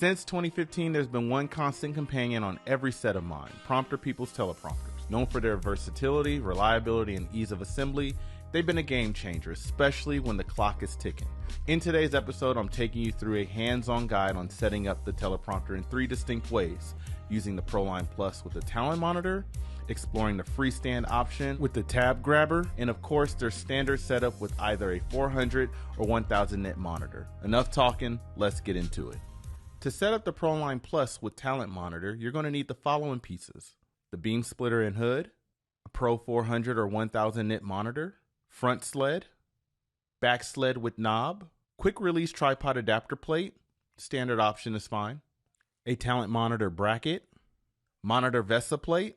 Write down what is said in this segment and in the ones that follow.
Since 2015, there's been one constant companion on every set of mine, Prompter People's teleprompters. Known for their versatility, reliability, and ease of assembly, they've been a game changer, especially when the clock is ticking. In today's episode, I'm taking you through a hands-on guide on setting up the teleprompter in 3 distinct ways, using the ProLine Plus with the Talent Monitor, exploring the freestand option with the tab grabber, and of course their standard setup with either a 400 or 1000 nit monitor. Enough talking, let's get into it. To set up the ProLine Plus with Talent Monitor, you're going to need the following pieces: the beam splitter and hood, a Pro 400 or 1000 nit monitor, front sled, back sled with knob, quick release tripod adapter plate, standard option is fine, a Talent Monitor bracket, monitor VESA plate,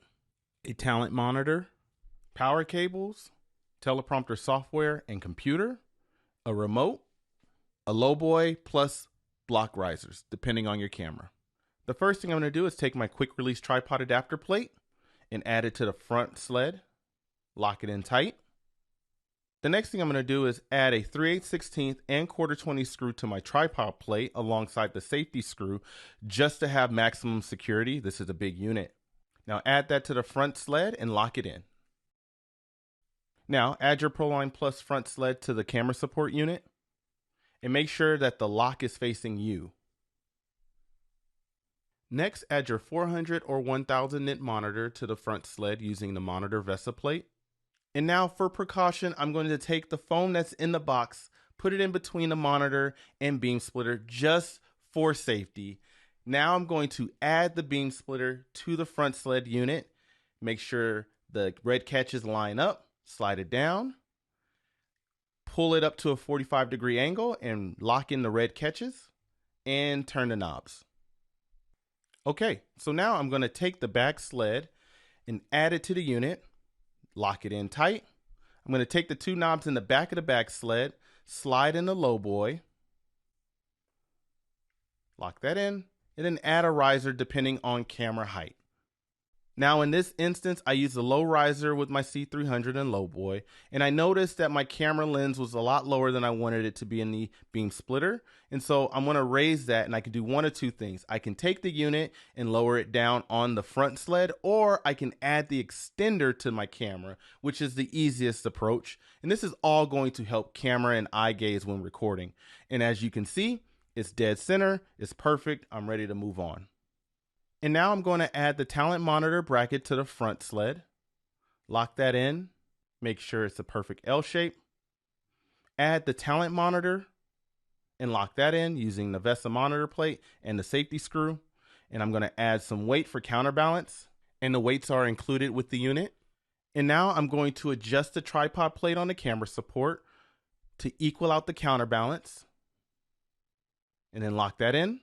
a Talent Monitor, power cables, teleprompter software and computer, a remote, a lowboy plus block risers, depending on your camera. The first thing I'm going to do is take my quick release tripod adapter plate and add it to the front sled, lock it in tight. The next thing I'm going to do is add a 3/8/16 and 1/4-20 screw to my tripod plate alongside the safety screw just to have maximum security. This is a big unit. Now add that to the front sled and lock it in. Now add your ProLine Plus front sled to the camera support unit and make sure that the lock is facing you. Next, add your 400 or 1000 nit monitor to the front sled using the monitor VESA plate. And now for precaution, I'm going to take the foam that's in the box, put it in between the monitor and beam splitter just for safety. Now I'm going to add the beam splitter to the front sled unit. Make sure the red catches line up, slide it down, pull it up to a 45-degree angle and lock in the red catches and turn the knobs. Okay, so now I'm going to take the back sled and add it to the unit, lock it in tight. I'm going to take the 2 knobs in the back of the back sled, slide in the lowboy, lock that in, and then add a riser depending on camera height. Now in this instance, I used the low riser with my C300 and lowboy, and I noticed that my camera lens was a lot lower than I wanted it to be in the beam splitter. And so I'm going to raise that, and I can do one of 2 things. I can take the unit and lower it down on the front sled, or I can add the extender to my camera, which is the easiest approach. And this is all going to help camera and eye gaze when recording. And as you can see, it's dead center, it's perfect, I'm ready to move on. And now I'm going to add the Talent Monitor bracket to the front sled, lock that in, make sure it's a perfect L shape, add the Talent Monitor and lock that in using the VESA monitor plate and the safety screw. And I'm going to add some weight for counterbalance, and the weights are included with the unit. And now I'm going to adjust the tripod plate on the camera support to equal out the counterbalance, and then lock that in.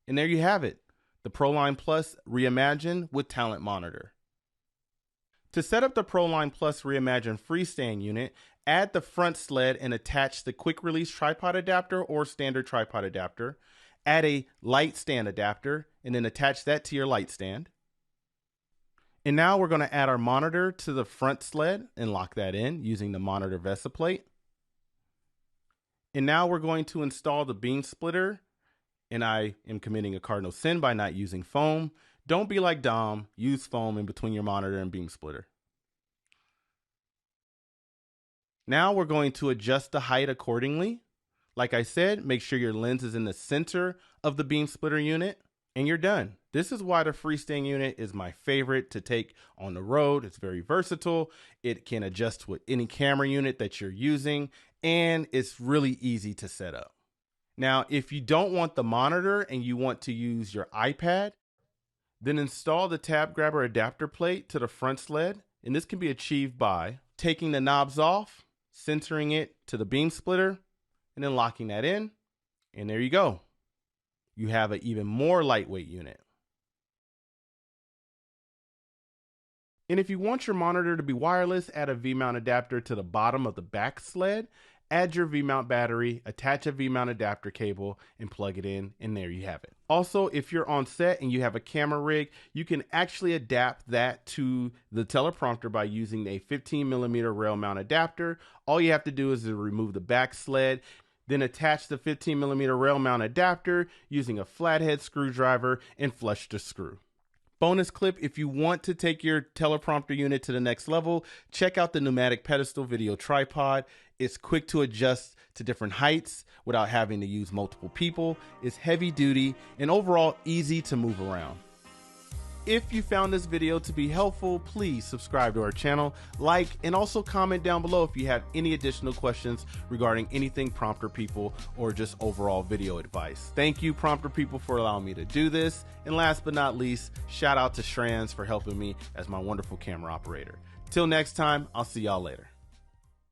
And there you have it, the ProLine Plus Reimagined with Talent Monitor. To set up the ProLine Plus Reimagined freestand unit, add the front sled and attach the quick release tripod adapter or standard tripod adapter. Add a light stand adapter and then attach that to your light stand. And now we're going to add our monitor to the front sled and lock that in using the monitor VESA plate. And now we're going to install the beam splitter, and I am committing a cardinal sin by not using foam. Don't be like Dom, use foam in between your monitor and beam splitter. Now we're going to adjust the height accordingly. Like I said, make sure your lens is in the center of the beam splitter unit, and you're done. This is why the freestanding unit is my favorite to take on the road. It's very versatile. It can adjust with any camera unit that you're using, and it's really easy to set up. Now, if you don't want the monitor and you want to use your iPad, then install the tab grabber adapter plate to the front sled, and this can be achieved by taking the knobs off, centering it to the beam splitter, and then locking that in, and there you go. You have an even more lightweight unit. And if you want your monitor to be wireless, add a V-mount adapter to the bottom of the back sled, add your V-mount battery, attach a V-mount adapter cable, and plug it in, and there you have it. Also, if you're on set and you have a camera rig, you can actually adapt that to the teleprompter by using a 15mm rail mount adapter. All you have to do is to remove the back sled. Then attach the 15mm rail mount adapter using a flathead screwdriver and flush the screw. Bonus clip, if you want to take your teleprompter unit to the next level, check out the Pneumatic Pedestal video tripod. It's quick to adjust to different heights without having to use multiple people. It's heavy duty and overall easy to move around. If you found this video to be helpful, please subscribe to our channel, like, and also comment down below if you have any additional questions regarding anything Prompter People or just overall video advice. Thank you, Prompter People, for allowing me to do this. And last but not least, shout out to Strands for helping me as my wonderful camera operator. Till next time, I'll see y'all later.